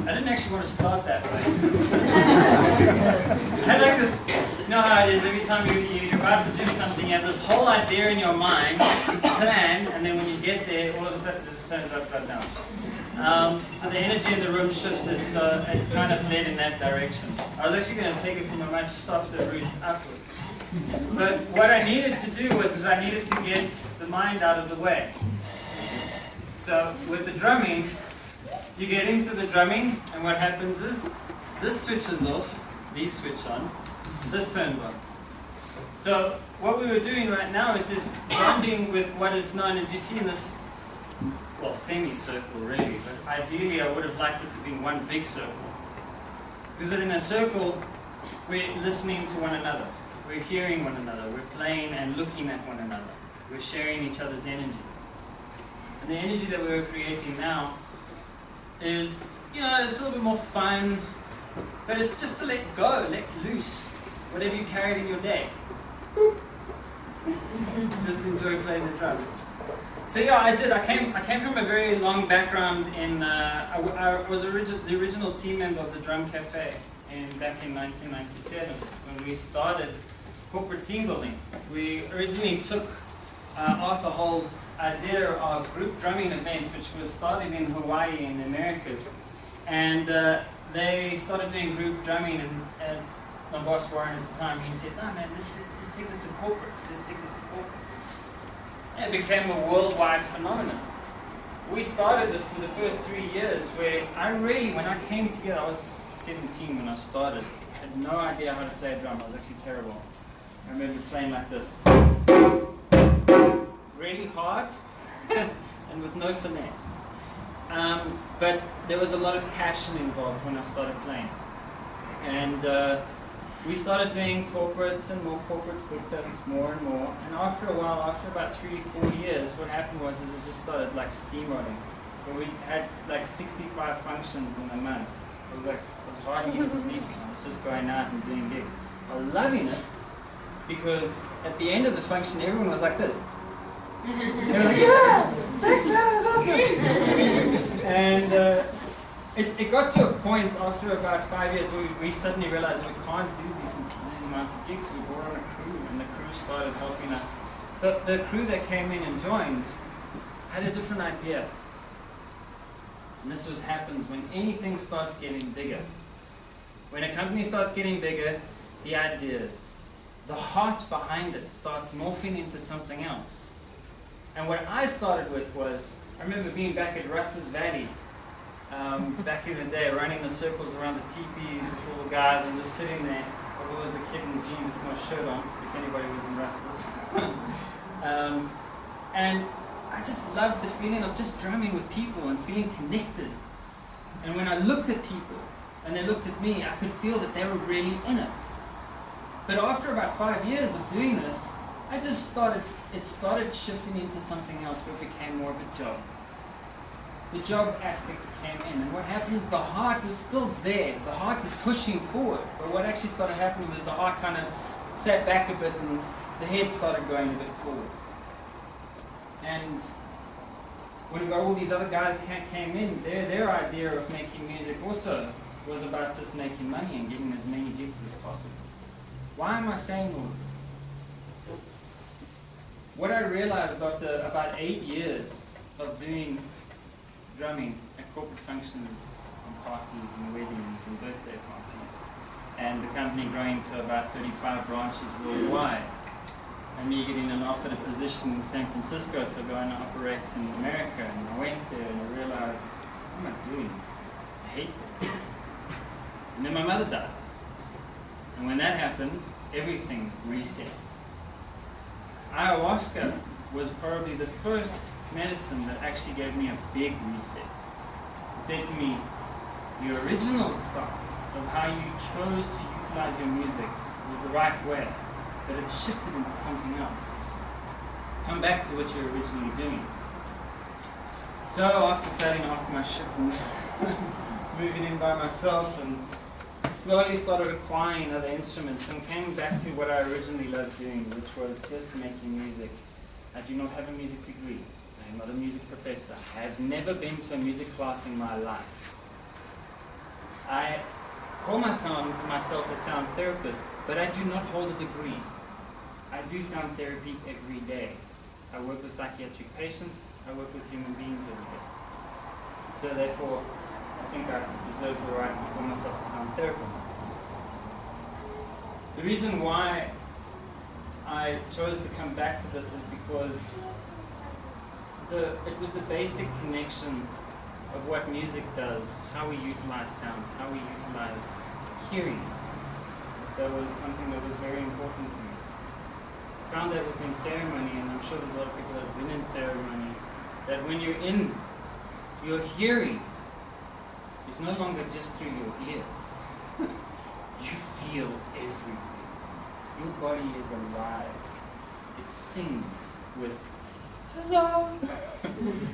I didn't actually want to start that way. I had like this, you know how it is, every time you're about to do something, you have this whole idea in your mind, you plan, and then when you get there, all of a sudden it just turns upside down. So the energy in the room shifted, so it kind of led in that direction. I was actually going to take it from a much softer route upwards. But what I needed to do was I needed to get the mind out of the way. So with the drumming, you get into the drumming, and what happens is this switches off, these switch on, this turns on. So what we were doing right now is just bonding with what is known as, you see in this, well, semicircle really, but ideally I would have liked it to be one big circle. Because within a circle, we're listening to one another, we're hearing one another, we're playing and looking at one another, we're sharing each other's energy. And the energy that we're creating now is, you know, it's a little bit more fun, but it's just to let go, let loose, whatever you carried in your day. Boop. Just enjoy playing the drums. So yeah, I did. I came from a very long background in. I was the original team member of the Drum Cafe back in 1997 when we started corporate team building. We originally took Arthur Hall's idea of group drumming events, which was started in Hawaii in the Americas, and they started doing group drumming. And my boss Warren at the time, he said, "No man, let's take this to corporates. Let's take this to corporates." And it became a worldwide phenomenon. We started for the first 3 years where when I came together, I was 17 when I started. I had no idea how to play a drum. I was actually terrible. I remember playing like this. Really hard and with no finesse. But there was a lot of passion involved when I started playing. And we started doing corporates, and more corporates booked us more and more. And after a while, after about 3-4 years, what happened was it just started like steamrolling. Where we had like 65 functions in a month. It was hardly even sleeping. I was just going out and doing gigs. I was loving it because at the end of the function, everyone was like this. They were like, "Yeah, thanks man, that was awesome." And it got to a point after about 5 years where we suddenly realized that we can't do these amounts of gigs. We brought on a crew, and the crew started helping us. But the crew that came in and joined had a different idea. And this is what happens when anything starts getting bigger. When a company starts getting bigger, the ideas, the heart behind it starts morphing into something else. And what I started with was, I remember being back at Russ's Valley, back in the day, running the circles around the teepees with all the guys and just sitting there. I was always the kid in jeans with no shirt on, if anybody was in Russ's. And I just loved the feeling of just drumming with people and feeling connected. And when I looked at people and they looked at me, I could feel that they were really in it. But after about 5 years of doing this, it started shifting into something else where it became more of a job. The job aspect came in, and what happened is the heart was still there. The heart is pushing forward, but what actually started happening was the heart kind of sat back a bit and the head started going a bit forward. And when we got all these other guys came in, their idea of making music also was about just making money and getting as many gigs as possible. Why am I saying all of this? What I realized after about 8 years of doing drumming at corporate functions and parties and weddings and birthday parties, and the company growing to about 35 branches worldwide, and me getting an offer a position in San Francisco to go and operate in America, and I went there and I realized, what am I doing? I hate this. And then my mother died. And when that happened, everything reset. Ayahuasca was probably the first medicine that actually gave me a big reset. It said to me, your original stance of how you chose to utilize your music was the right way, but it shifted into something else. Come back to what you're originally doing. So after sailing off my ship and moving in by myself, and slowly started acquiring other instruments and came back to what I originally loved doing, which was just making music. I do not have a music degree. I am not a music professor. I have never been to a music class in my life. I call myself a sound therapist, but I do not hold a degree. I do sound therapy every day. I work with psychiatric patients. I work with human beings every day. So therefore, I think I deserve the right to call myself a sound therapist. The reason why I chose to come back to this is because it was the basic connection of what music does, how we utilize sound, how we utilize hearing. That was something that was very important to me. I found that within ceremony, and I'm sure there's a lot of people that have been in ceremony, that when you're in, your hearing is no longer just through your ears. You feel everything. Your body is alive. It sings with hello.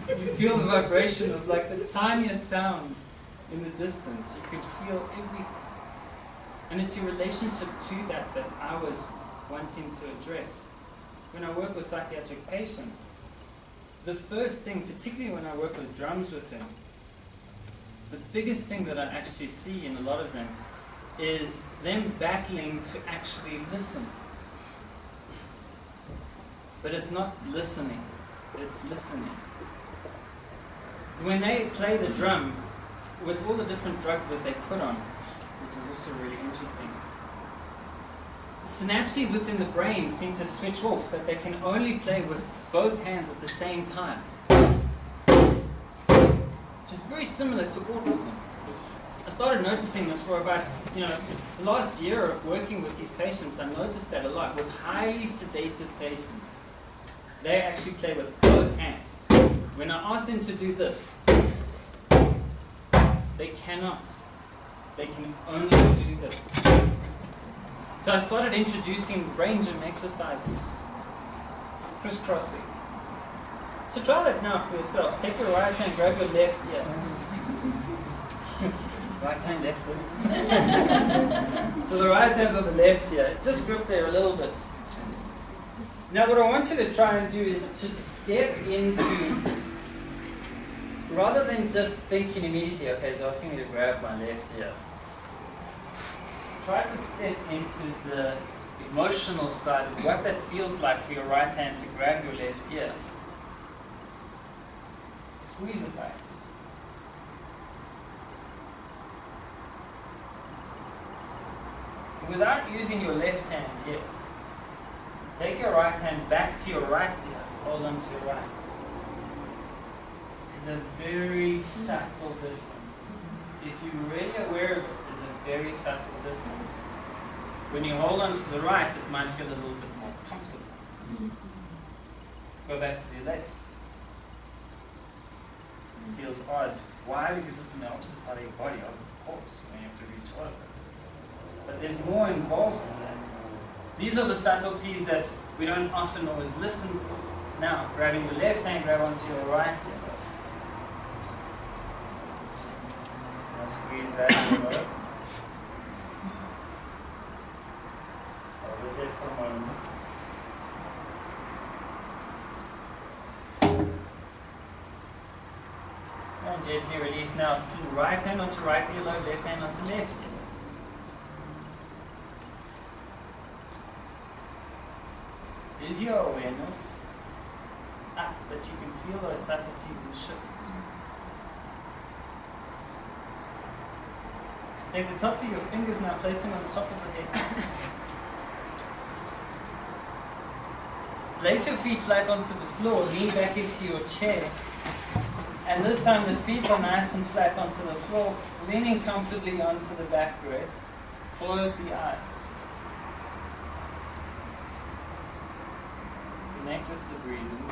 You feel the vibration of like the tiniest sound in the distance. You could feel everything. And it's your relationship to that I was wanting to address. When I work with psychiatric patients, the first thing, particularly when I work with drums with them, the biggest thing that I actually see in a lot of them is them battling to actually listen. But it's not listening, it's listening. When they play the drum, with all the different drugs that they put on, which is also really interesting, synapses within the brain seem to switch off, that they can only play with both hands at the same time. Which is very similar to autism. I started noticing this for about, the last year of working with these patients. I noticed that a lot with highly sedated patients. They actually play with both hands. When I ask them to do this, they cannot. They can only do this. So I started introducing range of exercises. Crisscrossing. So try that now for yourself. Take your right hand, grab your left ear. Right hand, left ear. So the right hand's on the left ear. Just grip there a little bit. Now what I want you to try and do is to step into, rather than just thinking immediately, okay, he's asking me to grab my left ear. Try to step into the emotional side of what that feels like for your right hand to grab your left ear. Squeeze it back. Without using your left hand yet, take your right hand back to your right ear. Hold on to your right. There's a very subtle difference. If you're really aware of it, there's a very subtle difference. When you hold on to the right, it might feel a little bit more comfortable. Go back to the left. It feels odd. Why? Because it's on the opposite side of your body, of course, and you have to reach over. But there's more involved in that. These are the subtleties that we don't often always listen for. Now, grabbing the left hand, grab onto your right hand. Now squeeze that over. Hold it there for a moment. And gently release now. Right hand onto right ear, left hand onto left ear. Is your awareness up that you can feel those subtleties and shifts? Take the tops of your fingers now, place them on top of the head. Place your feet flat onto the floor, lean back into your chair. And this time the feet are nice and flat onto the floor, leaning comfortably onto the backrest. Close the eyes. Connect with the breathing.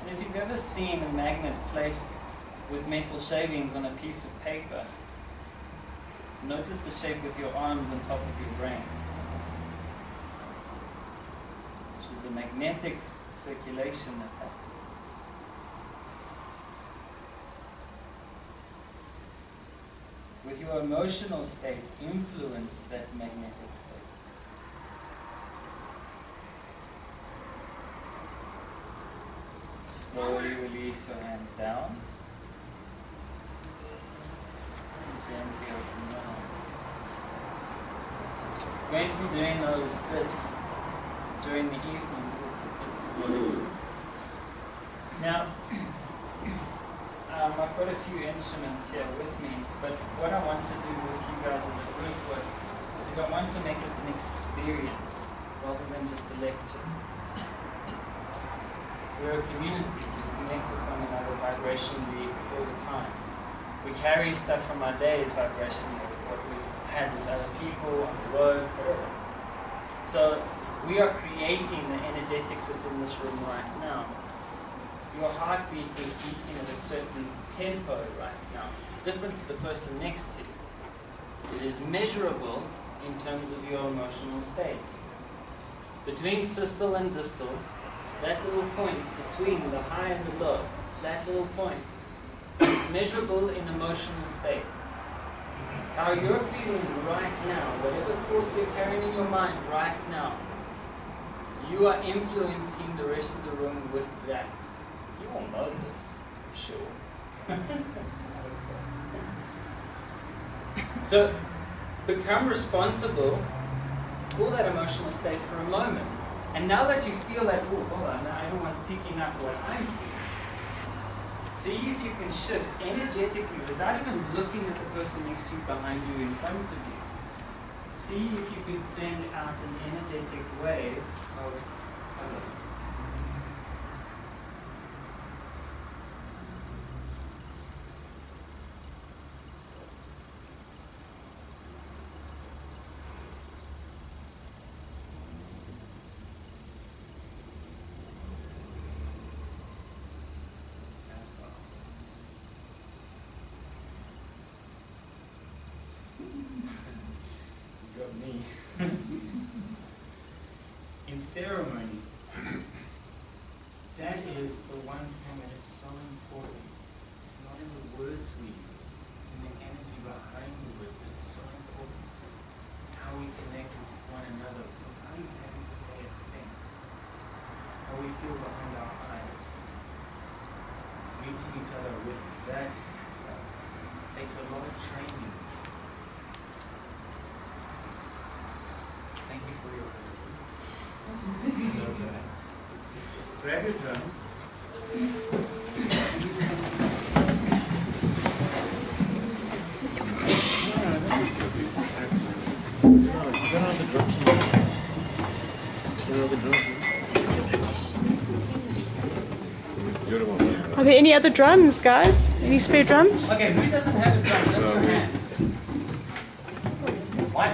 And if you've ever seen a magnet placed with metal shavings on a piece of paper, notice the shape with your arms on top of your brain, which is a magnetic circulation that's happening. With your emotional state, influence that magnetic state. Slowly release your hands down. gently open your heart. We're going to be doing those bits during the evening, little bits of those. Now, I've got a few instruments here with me, but what I want to do with you guys as a group is I want to make this an experience rather than just a lecture. We're a community. We connect with one another vibrationally all the time. We carry stuff from our days vibrationally, with what we've had with other people, on the road, whatever. So we are creating the energetics within this room right now. Your heartbeat is beating at a certain tempo right now, different to the person next to you. It is measurable in terms of your emotional state. Between systole and distal, that little point between the high and the low, that little point is measurable in emotional state. How you're feeling right now, whatever thoughts you're carrying in your mind right now, you are influencing the rest of the room with that. You all know this, I'm sure. So, become responsible for that emotional state for a moment. And now that you feel that, oh, hold on, everyone's picking up what I'm feeling. See if you can shift energetically without even looking at the person next to you, behind you, in front of you. See if you can send out an energetic wave of hello. Me. In ceremony, that is the one thing that is so important. It's not in the words we use, it's in the energy behind the words that is so important. How we connect with one another without even having to say a thing. How we feel behind our eyes. Meeting each other with that takes a lot of training. Thank you for your prayers. Grab your drums. Are there any other drums, guys? Any spare drums? Okay, who doesn't have a drum? Lift your hand. What?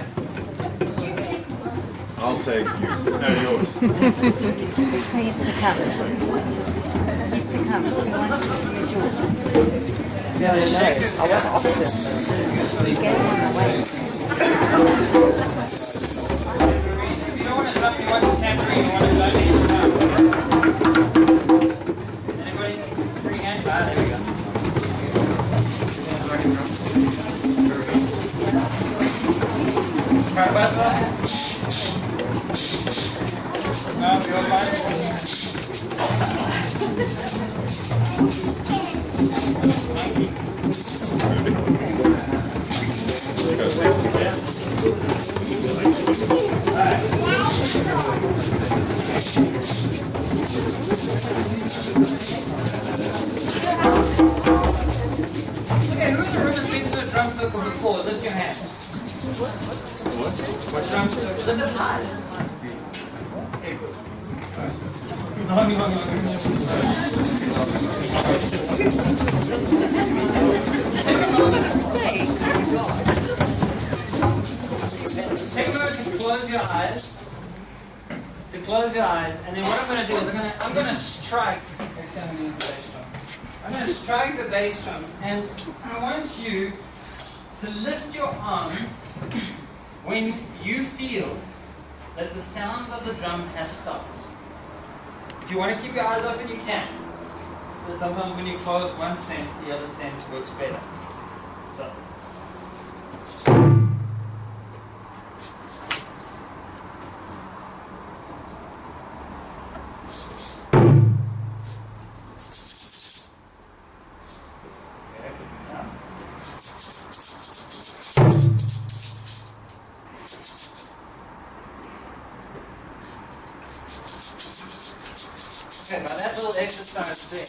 I'll take you. No, yours. So you succumbed. You succumbed. You wanted to use yours. Yeah, the shakers. You gave one away. If you don't want to drum, you want to tambourine, you want to donate your drum. Anybody? Free hand? Ah, there we go. Carabasa? No, your line. Okay, who in the room has been to a drum circle before? Lift your hand. What drum circle? Lift it high. No. Take a moment to close your eyes. To close your eyes, and then what I'm going to do is I'm going to strike. Actually, I'm going to use the bass drum. I'm going to strike the bass drum, and I want you to lift your arm when you feel that the sound of the drum has stopped. If you want to keep your eyes open, you can. But sometimes when you close one sense, the other sense works better. So. there.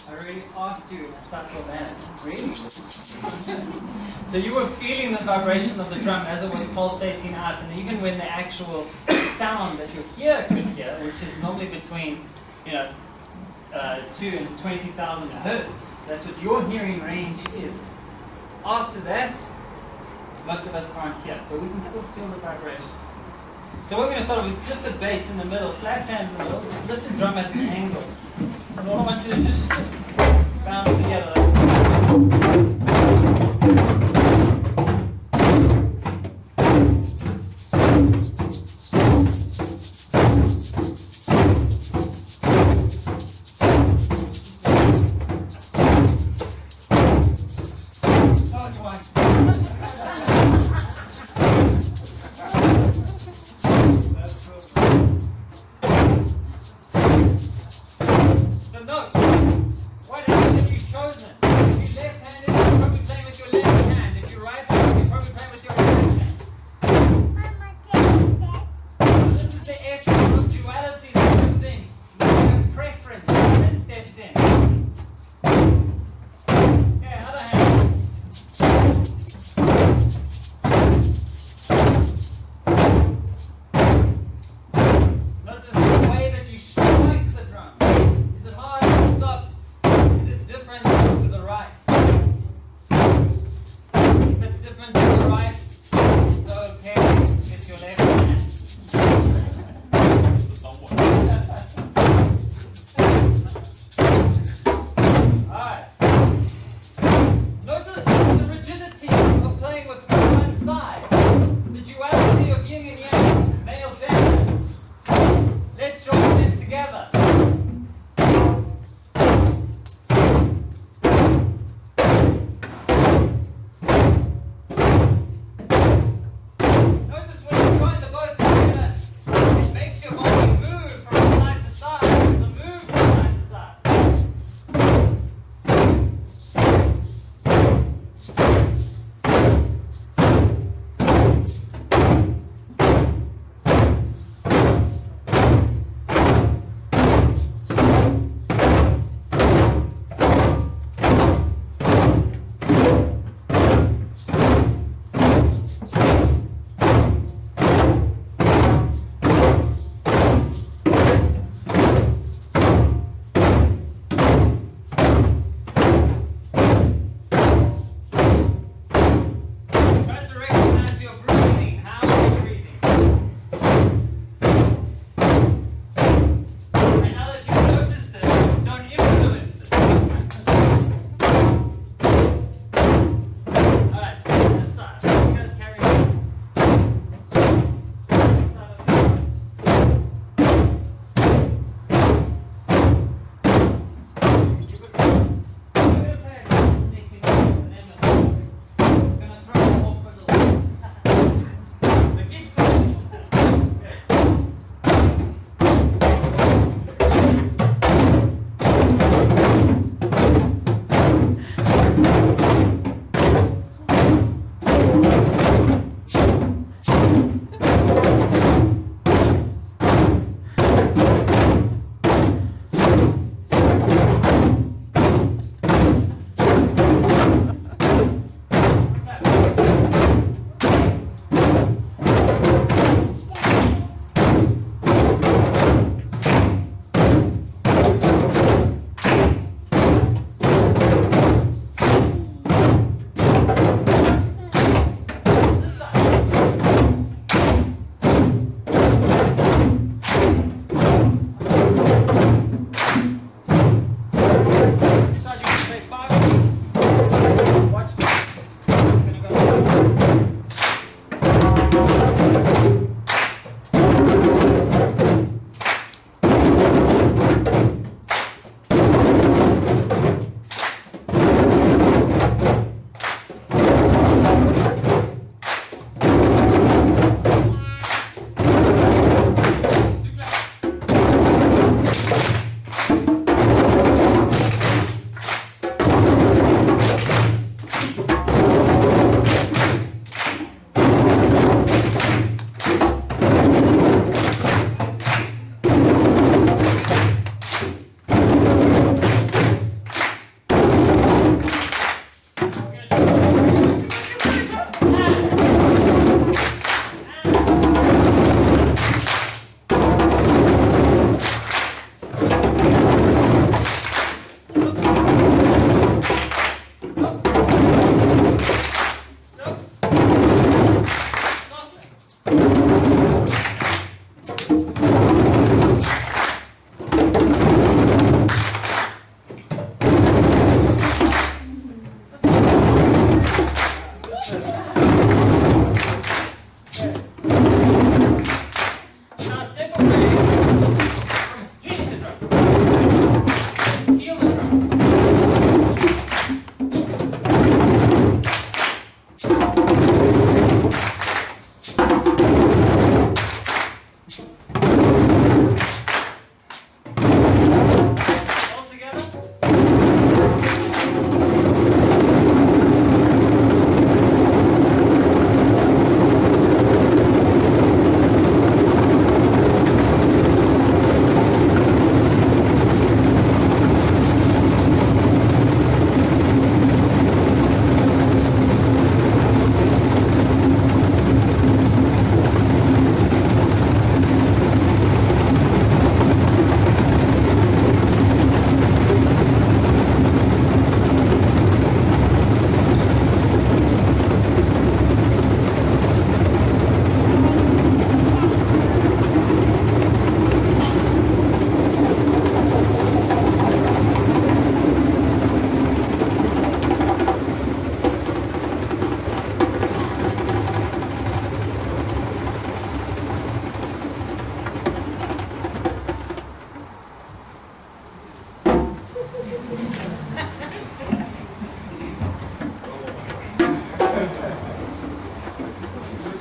I already asked you in a subtle manner. Really? So you were feeling the vibration of the drum as it was pulsating out, and even when the actual sound that your ear could hear, which is normally between 2 and 20,000 hertz, that's what your hearing range is. After that, most of us can't hear, but we can still feel the vibration. So we're going to start with just the bass in the middle, flat hand in the middle, lift the drum at an angle. And all I want you to just bounce together. The notes. What hand have you chosen? If you're left-handed, you're probably playing with your left hand. If you're right-handed, you're probably playing with your right hand. This is the essence of duality that comes in. You have preference that steps in. Okay, other hand. Notice the way that you strike the drum. Is it hard or soft? Is it different to the right?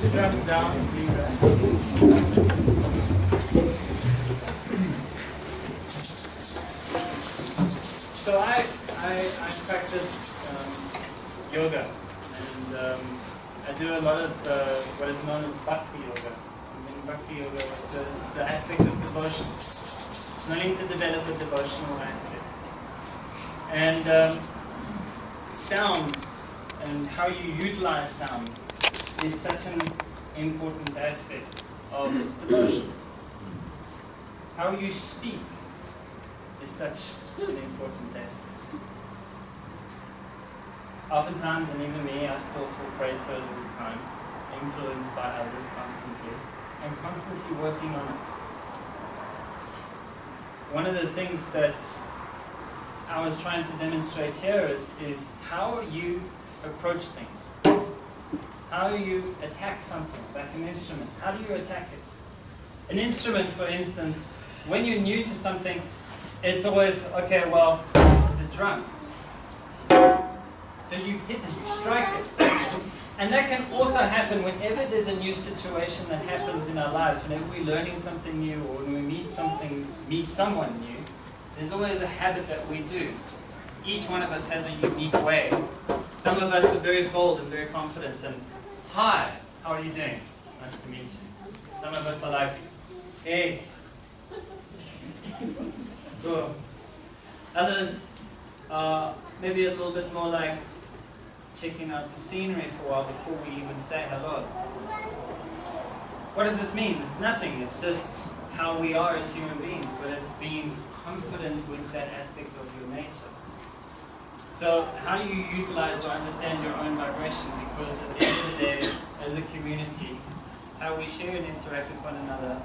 the drums down. Leave that. So I practice yoga, and I do a lot of what is known as bhakti yoga. In bhakti yoga, it's the aspect of devotion. It's learning to develop a devotional aspect. And sound and how you utilize sound is such an important aspect of devotion. How you speak is such an important aspect. Oftentimes, and even me, I still feel prey to it all the time, influenced by others constantly, and constantly working on it. One of the things that I was trying to demonstrate here is how you approach things. How you attack something, like an instrument. How do you attack it? An instrument, for instance, when you're new to something, it's always, okay, well, it's a drum. So you hit it, you strike it. And that can also happen whenever there's a new situation that happens in our lives, whenever we're learning something new or when we meet someone new, there's always a habit that we do. Each one of us has a unique way. Some of us are very bold and very confident and, hi, how are you doing? Nice to meet you. Some of us are like, hey. Cool. Others are maybe a little bit more like checking out the scenery for a while before we even say hello. What does this mean? It's nothing. It's just how we are as human beings, but it's being confident with that aspect of your nature. So how do you utilize or understand your own vibration? Because at the end of the day, as a community, how we share and interact with one another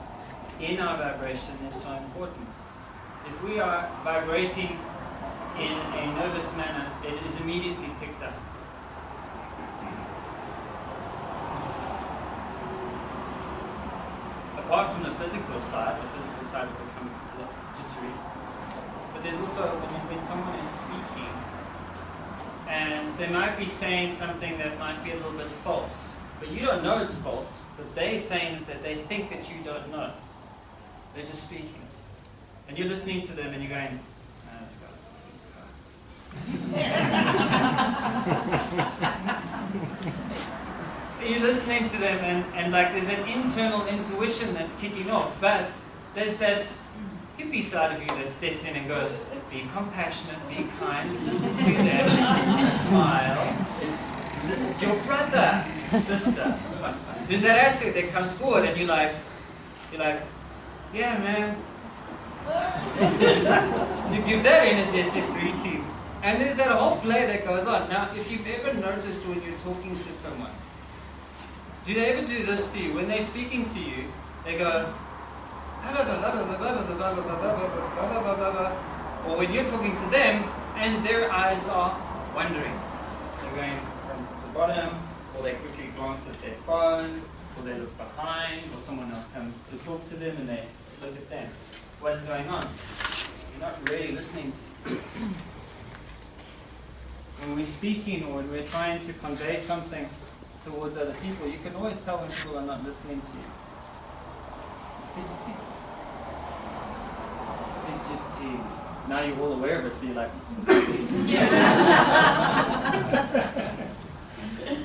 in our vibration is so important. If we are vibrating in a nervous manner, it is immediately picked up. Apart from the physical side will become a lot jittery. But there's also when someone is speaking, and they might be saying something that might be a little bit false, but you don't know it's false, but they're saying it that they think that you don't know. They're just speaking. And you're listening to them and you're going, nah, this guy's talking. You're listening to them and like there's an internal intuition that's kicking off, but there's that hippie side of you that steps in and goes, be compassionate, be kind, listen to them, smile. It's your brother, it's your sister. There's that aspect that comes forward and you're like, yeah man. You give that energetic greeting. And there's that whole play that goes on. Now, if you've ever noticed when you're talking to someone, do they ever do this to you? When they're speaking to you, they go, or when you're talking to them, and their eyes are wandering. They're going from the bottom, or they quickly glance at their phone, or they look behind, or someone else comes to talk to them and they look at them. What is going on? You're not really listening to me. When we're speaking or when we're trying to convey something towards other people, you can always tell when people are not listening to you. Fidgeting. Fidgeting. Now you're all aware of it, so you're like,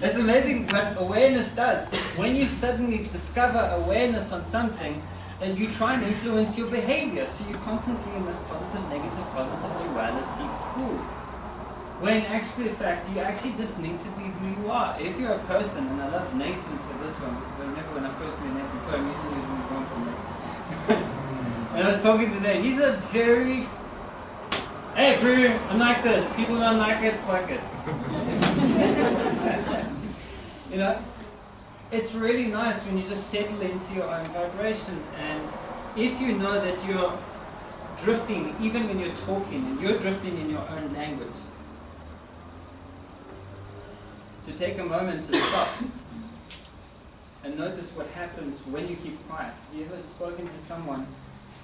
It's amazing what awareness does. When you suddenly discover awareness on something, then you try and influence your behavior. So you're constantly in this positive, negative, positive duality pool. When actually, in fact, you actually just need to be who you are. If you're a person, and I love Nathan for this one, because I remember when I first met Nathan, so I'm using an example now. And I was talking today, he's a very, hey bro, I'm like this, people don't like it, fuck it. You know, it's really nice when you just settle into your own vibration, and if you know that you're drifting, even when you're talking, and you're drifting in your own language, to take a moment to stop and notice what happens when you keep quiet. Have you ever spoken to someone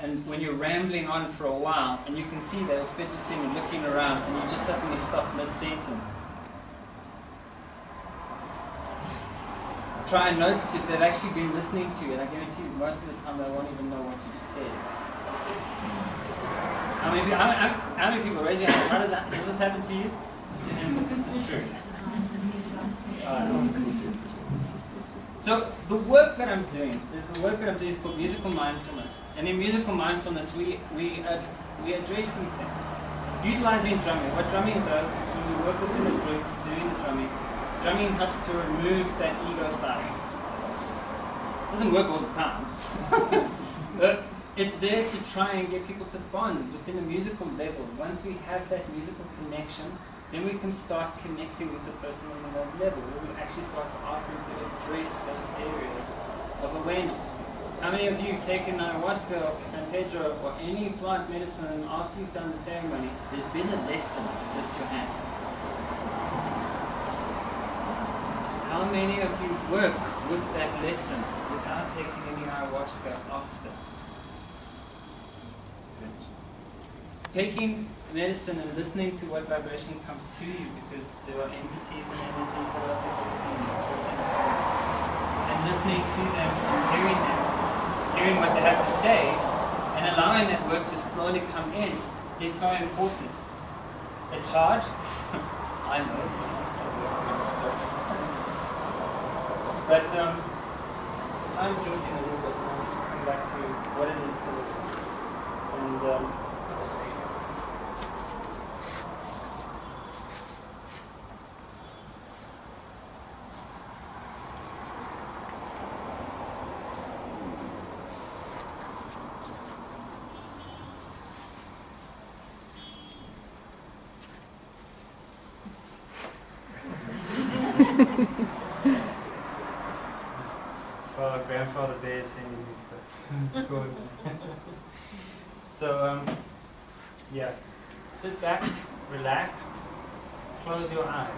and when you're rambling on for a while and you can see they're fidgeting and looking around and you just suddenly stop mid-sentence? try and notice if they've actually been listening to you, and I guarantee you most of the time they won't even know what you said. How many people raise your hands? Does this happen to you? This is true. So the work that I'm doing is called musical mindfulness, and in musical mindfulness we address these things, utilizing drumming. What drumming does is when we work within a group doing the drumming helps to remove that ego side. It doesn't work all the time, but it's there to try and get people to bond within a musical level. Once we have that musical connection, then we can start connecting with the person on that level. We will actually start to ask them to address those areas of awareness. How many of you have taken ayahuasca or San Pedro or any plant medicine, and after you've done the ceremony, there's been a lesson? Lift your hands. How many of you work with that lesson without taking any ayahuasca after? Taking medicine and listening to what vibration comes to you, because there are entities and energies that are supporting you, and listening to them, hearing what they have to say, and allowing that work to slowly come in is so important. It's hard. I know, I'm still working on stuff. But I'm joking a little bit now, coming back to what it is to listen. And Grandfather Bear sending me stuff. Good. So, yeah. Sit back, relax, close your eyes.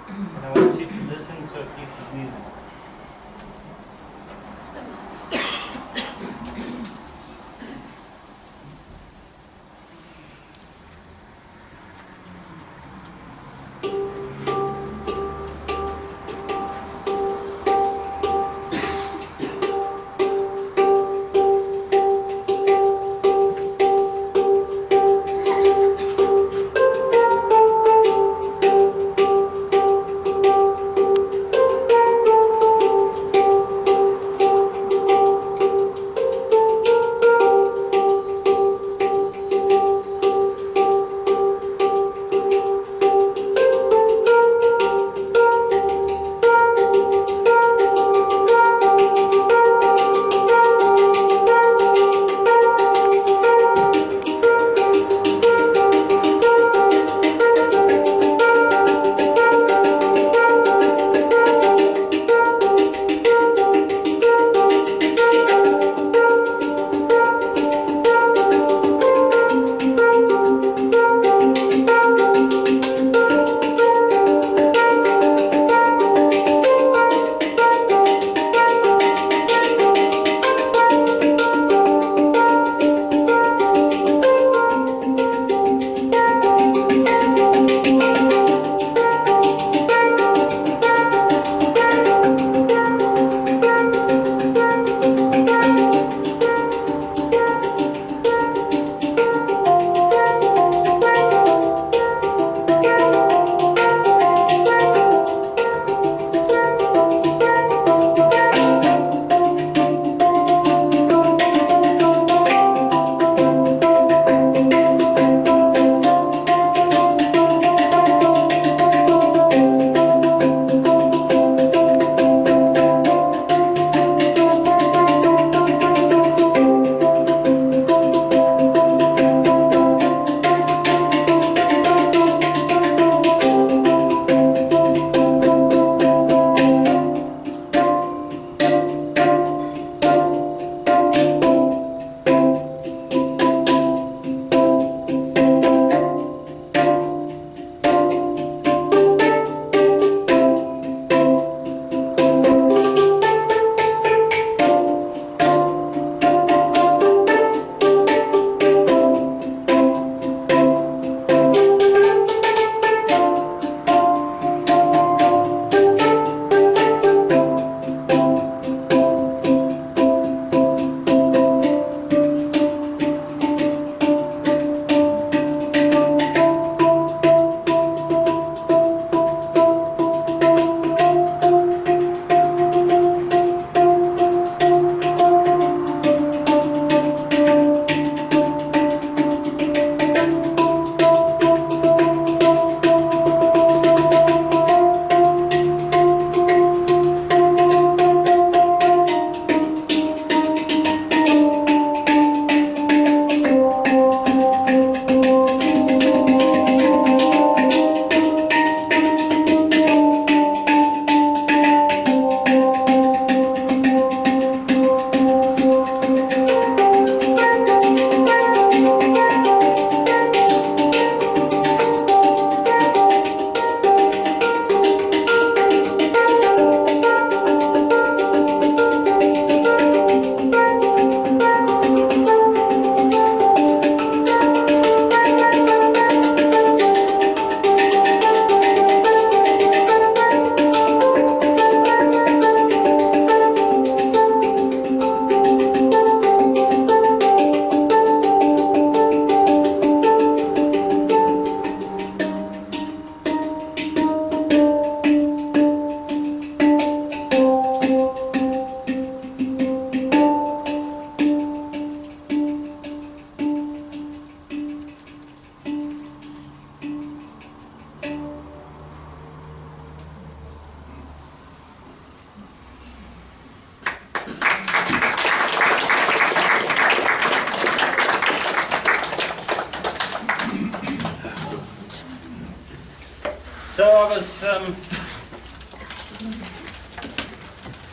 And I want you to listen to a piece of music.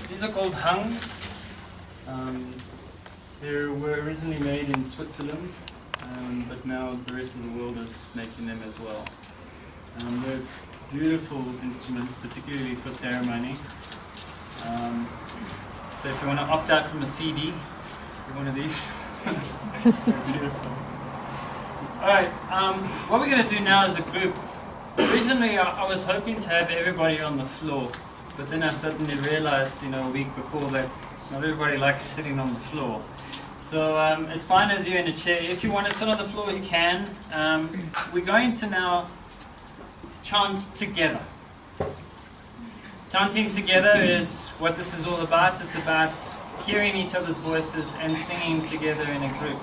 these are called hungs. They were originally made in Switzerland, but now the rest of the world is making them as well. They're beautiful instruments, particularly for ceremony. So if you want to opt out from a CD, get one of these. Beautiful. Alright, what we're going to do now as a group, originally I was hoping to have everybody on the floor, but then I suddenly realized, a week before that not everybody likes sitting on the floor. So it's fine as you're in a chair. If you want to sit on the floor, you can. We're going to now chant together. Chanting together is what this is all about. It's about hearing each other's voices and singing together in a group.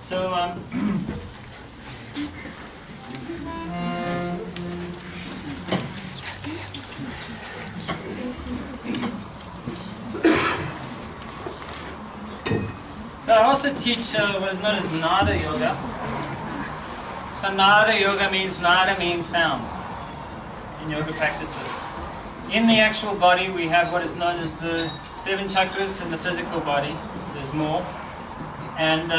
So I also teach what is known as Nada Yoga. So Nada Yoga means sound in yoga practices. In the actual body, we have what is known as the 7 chakras in the physical body. There's more. And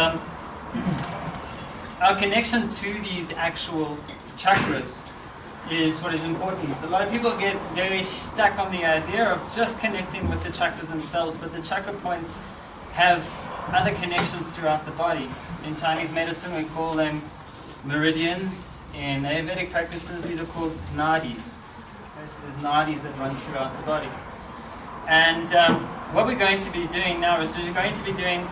our connection to these actual chakras is what is important. A lot of people get very stuck on the idea of just connecting with the chakras themselves, but the chakra points have other connections throughout the body. In Chinese medicine, we call them meridians. In Ayurvedic practices, these are called nadis. So there's nadis that run throughout the body. And what we're going to be doing now is we're going to be doing,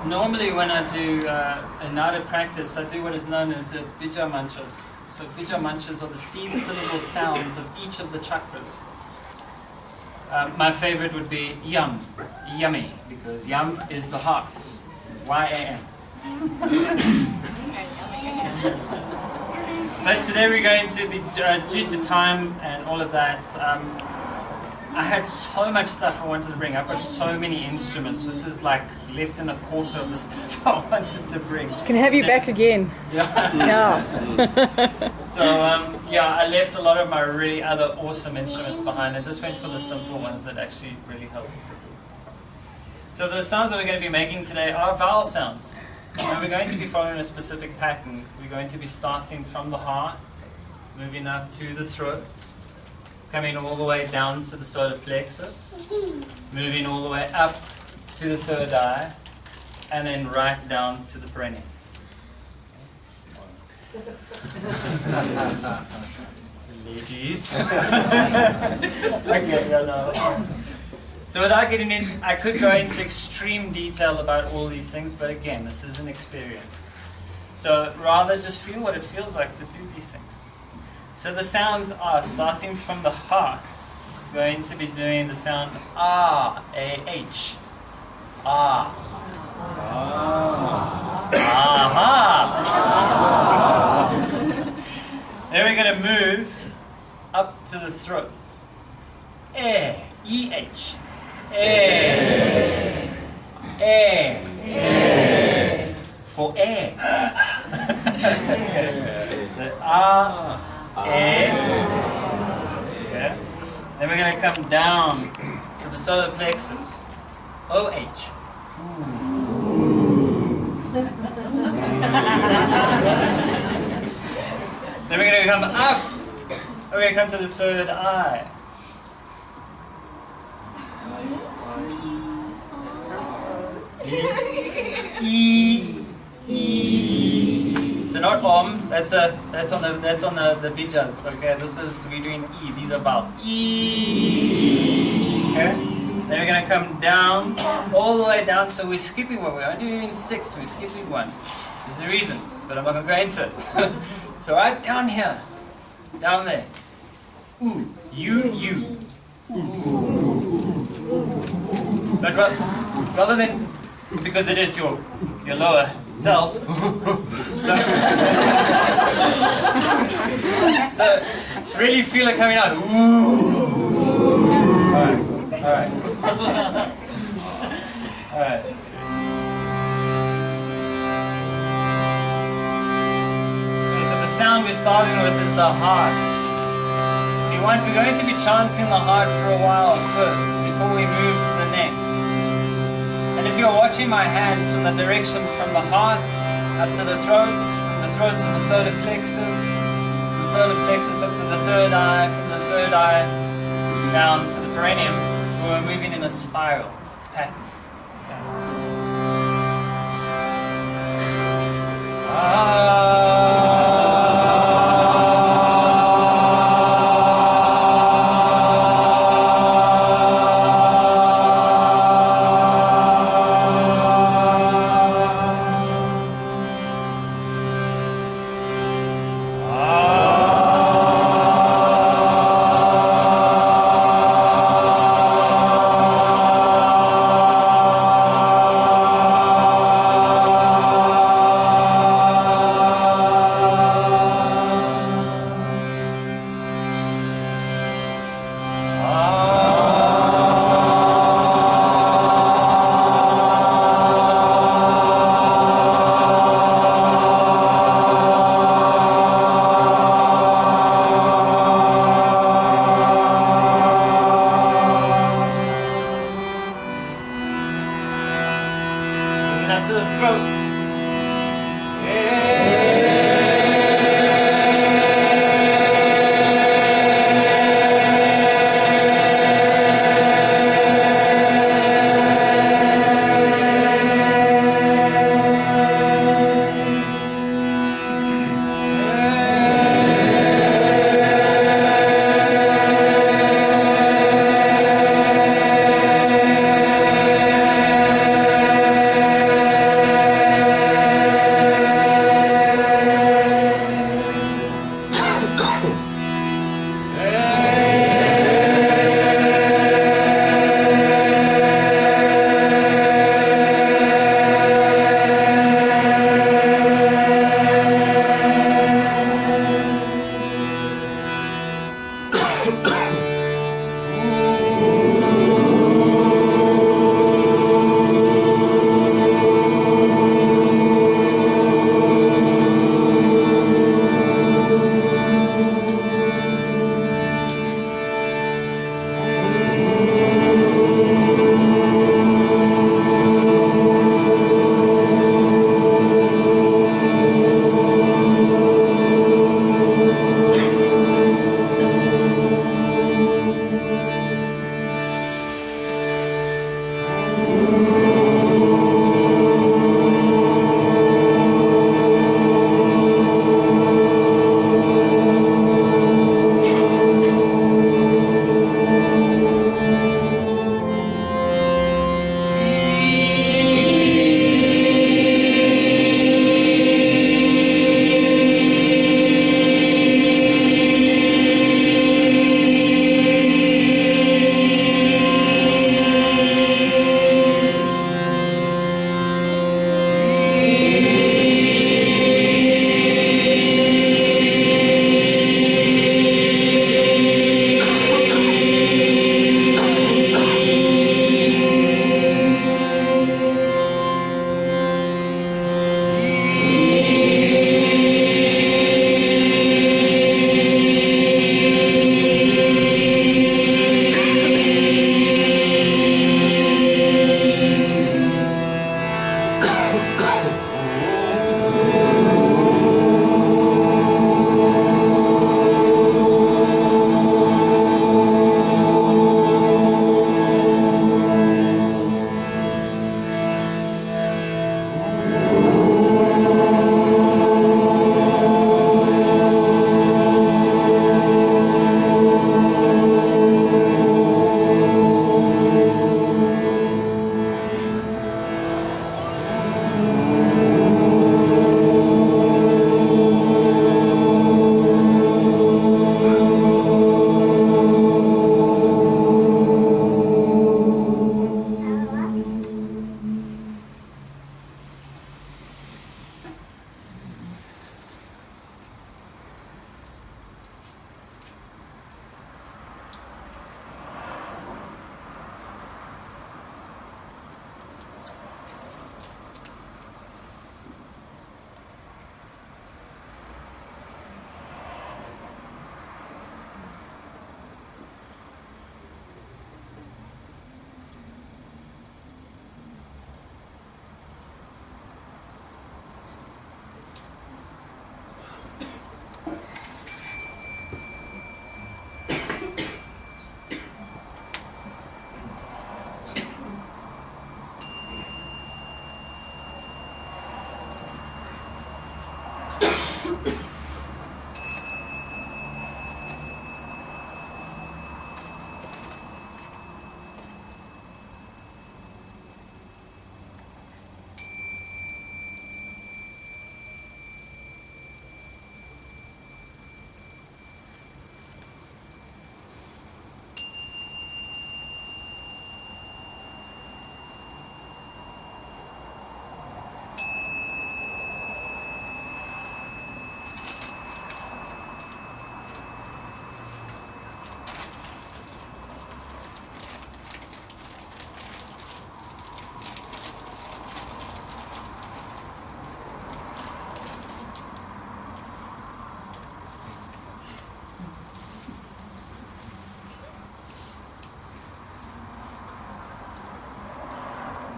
normally when I do a nada practice, I do what is known as bija mantras. So bija mantras are the seed syllable sounds of each of the chakras. My favorite would be yum, yummy, because yum is the heart. Y-A-M. But today we're going to be, due to time and all of that, I had so much stuff I wanted to bring. I've got so many instruments. This is like less than a quarter of the stuff I wanted to bring. Can I have you back again? Yeah. Yeah. So I left a lot of my really other awesome instruments behind. I just went for the simple ones that actually really help. So the sounds that we're going to be making today are vowel sounds. And we're going to be following a specific pattern. We're going to be starting from the heart, moving up to the throat, coming all the way down to the solar plexus, moving all the way up to the third eye, and then right down to the perineum. Ladies. Okay, yeah, no. So without getting in, I could go into extreme detail about all these things, but again, this is an experience. So rather just feel what it feels like to do these things. So the sounds are, starting from the heart, going to be doing the sound ah, A-H. Ah. Aha. Then we're going to move up to the throat. E-H. For air. So air. Okay. Then we're going to come down to the solar plexus. OH. Then we're going to come up. We're going to come to the third eye. So not that's on the bijas. Okay, this is we're doing E. These are vowels. E. Okay. Then we're gonna come down all the way down. So we're skipping one. We're only doing 6. We're skipping one. There's a reason, but I'm not gonna go into it. So right down here, down there. Ooh, you. But rather than, because it is your lower selves. So really feel it coming out. Ooh. All right. Okay, so the sound we're starting with is the heart. If you we're going to be chanting the heart for a while first, before we move to the next. And if you're watching my hands from the direction from the heart up to the throat, from the throat to the solar plexus, from the solar plexus up to the third eye, from the third eye down to the perineum, we're moving in a spiral pattern.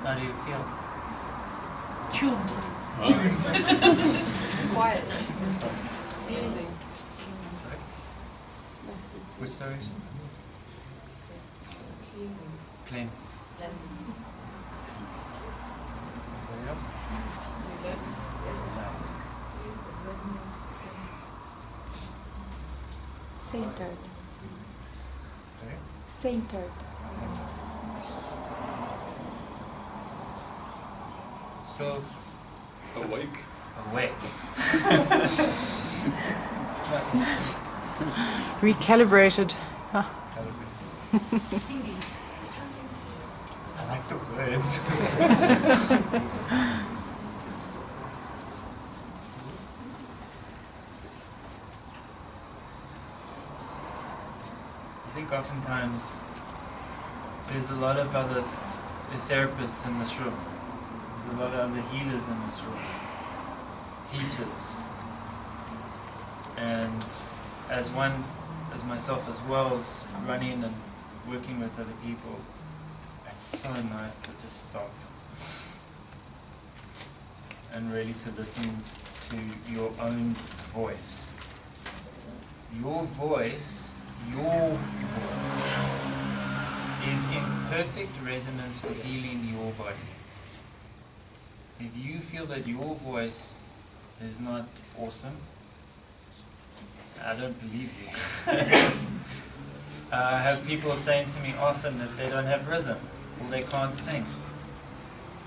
How do you feel? Tuned. Quiet. Easy. Which direction? Clean. Centered. Sorry? Centered. So, Awake. awake. Recalibrated. Huh. I like the words. I think oftentimes there's a lot of other therapists in this room. There's a lot of other healers in this room, teachers, and as myself as well as running and working with other people, it's so nice to just stop and really to listen to your own voice. Your voice is in perfect resonance for healing your body. If you feel that your voice is not awesome, I don't believe you. I have people saying to me often that they don't have rhythm, or they can't sing.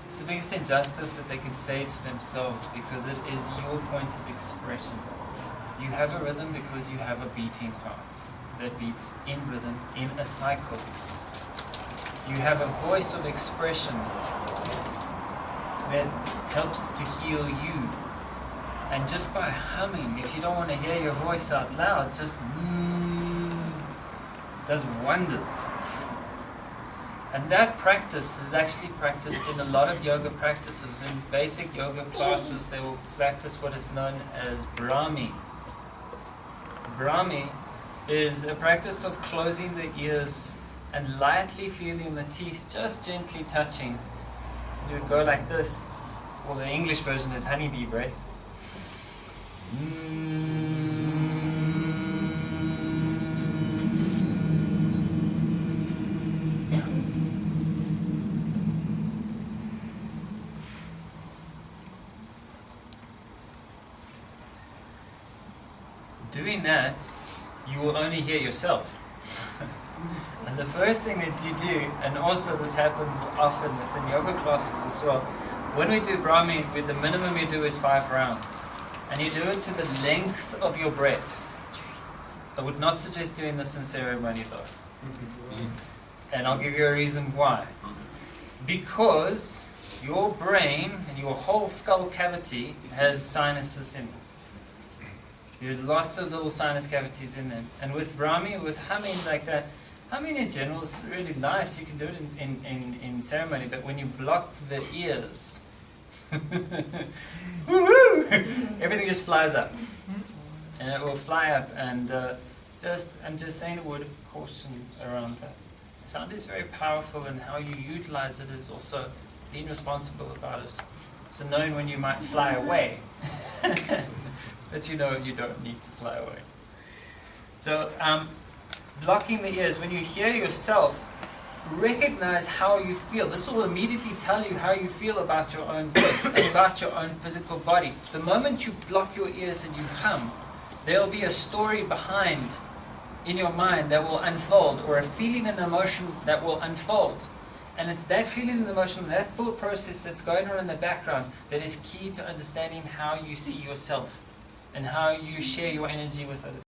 It's the biggest injustice that they can say to themselves, because it is your point of expression. You have a rhythm because you have a beating heart that beats in rhythm, in a cycle. You have a voice of expression that helps to heal you. And just by humming, if you don't want to hear your voice out loud, just does wonders. And that practice is actually practiced in a lot of yoga practices. In basic yoga classes, they will practice what is known as Brahmi. Brahmi is a practice of closing the ears and lightly feeling the teeth just gently touching. You would go like this. Well, the English version is honeybee breath. Doing that, you will only hear yourself. And the first thing that you do, and also this happens often within yoga classes as well, when we do Brahmi, the minimum you do is 5 rounds. And you do it to the length of your breath. I would not suggest doing this in ceremony though. And I'll give you a reason why. Because your brain and your whole skull cavity has sinuses in it. There's lots of little sinus cavities in them. And with Brahmi, with humming like that, humming in general is really nice. You can do it in ceremony, but when you block the ears, everything just flies up. And it will fly up, and I'm just saying a word of caution around that. Sound is very powerful, and how you utilize it is also being responsible about it. So knowing when you might fly away. that you know you don't need to fly away. So blocking the ears, when you hear yourself, recognize how you feel. This will immediately tell you how you feel about your own voice and about your own physical body. The moment you block your ears and you hum, there will be a story behind in your mind that will unfold, or a feeling and emotion that will unfold. And it's that feeling and emotion, that thought process that's going on in the background that is key to understanding how you see yourself and how you share your energy with others.